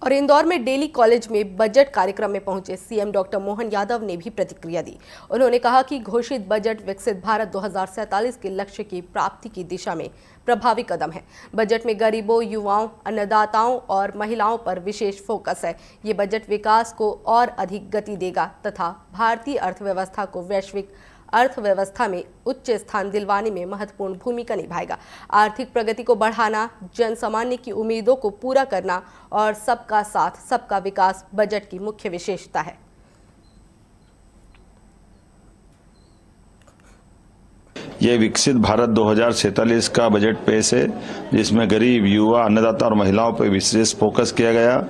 और इंदौर में daily college में बजट कार्यक्रम में पहुंचे सीएम डॉक्टर मोहन यादव ने भी प्रतिक्रिया दी। उन्होंने कहा कि घोषित बजट विकसित भारत 2047 के लक्ष्य की प्राप्ति की दिशा में प्रभावी कदम है। बजट में गरीबों, युवाओं, अन्नदाताओं और महिलाओं पर विशेष फोकस है। ये बजट विकास को और अधिक गति देगा तथा भारतीय अर्थव्यवस्था को वैश्विक अर्थव्यवस्था में उच्च स्थान दिलवाने में महत्वपूर्ण भूमिका निभाएगा। आर्थिक प्रगति को बढ़ाना, जन सामान्य की उम्मीदों को पूरा करना और सबका साथ सबका विकास बजट की मुख्य विशेषता है। ये विकसित भारत 2047 का बजट पेश है, जिसमें गरीब, युवा, अन्नदाता और महिलाओं पर विशेष फोकस किया गया।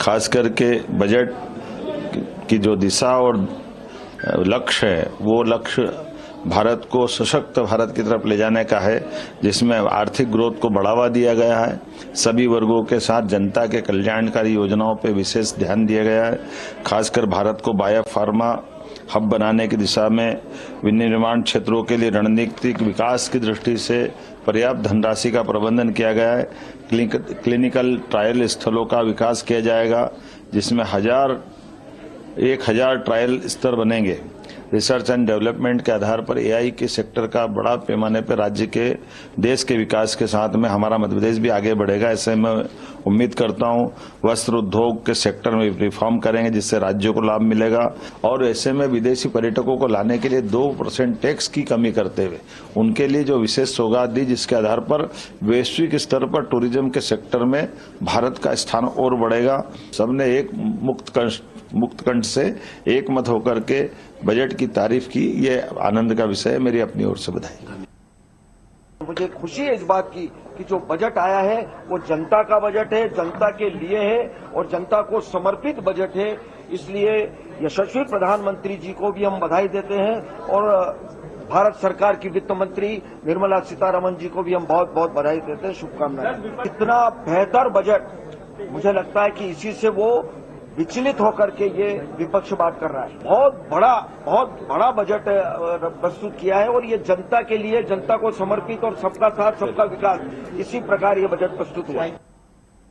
खास करके बजट की जो दिशा और लक्ष्य है, वो लक्ष्य भारत को सशक्त भारत की तरफ ले जाने का है, जिसमें आर्थिक ग्रोथ को बढ़ावा दिया गया है। सभी वर्गों के साथ जनता के कल्याणकारी योजनाओं पर विशेष ध्यान दिया गया है। खासकर भारत को बायोफार्मा हब बनाने की दिशा में विनिर्माण क्षेत्रों के लिए रणनीतिक विकास की दृष्टि से पर्याप्त धनराशि का प्रबंधन किया गया है। क्लिनिकल ट्रायल स्थलों का विकास किया जाएगा, जिसमें 1000 ट्रायल स्तर बनेंगे। रिसर्च एंड डेवलपमेंट के आधार पर एआई के सेक्टर का बड़ा पैमाने पर राज्य के, देश के विकास के साथ में हमारा मध्य प्रदेश भी आगे बढ़ेगा। ऐसे मैं उम्मीद करता हूं वस्त्र उद्योग के सेक्टर में रिफॉर्म करेंगे, जिससे राज्यों को लाभ मिलेगा। और ऐसे में विदेशी पर्यटकों को लाने के लिए 2% टैक्स की कमी करते हुए उनके लिए जो विशेष सौगात दी, जिसके आधार पर वैश्विक स्तर पर टूरिज्म के सेक्टर में भारत का स्थान और बढ़ेगा। सबने एक मुक्त कंठ से एक मत होकर के बजट की तारीफ की। ये आनंद का विषय है। मेरी अपनी ओर से बधाई। मुझे खुशी है इस बात की कि जो बजट आया है वो जनता का बजट है, जनता के लिए है और जनता को समर्पित बजट है। इसलिए यशस्वी प्रधानमंत्री जी को भी हम बधाई देते हैं और भारत सरकार की वित्त मंत्री निर्मला सीतारमण जी को भी हम बहुत बहुत बधाई देते हैं, शुभकामनाएं। इतना बेहतर बजट, मुझे लगता है कि इसी से वो विचलित होकर के ये विपक्ष बात कर रहा है। बहुत बड़ा बजट प्रस्तुत किया है और ये जनता के लिए, जनता को समर्पित और सबका साथ सबका विकास, इसी प्रकार ये बजट प्रस्तुत हुआ है।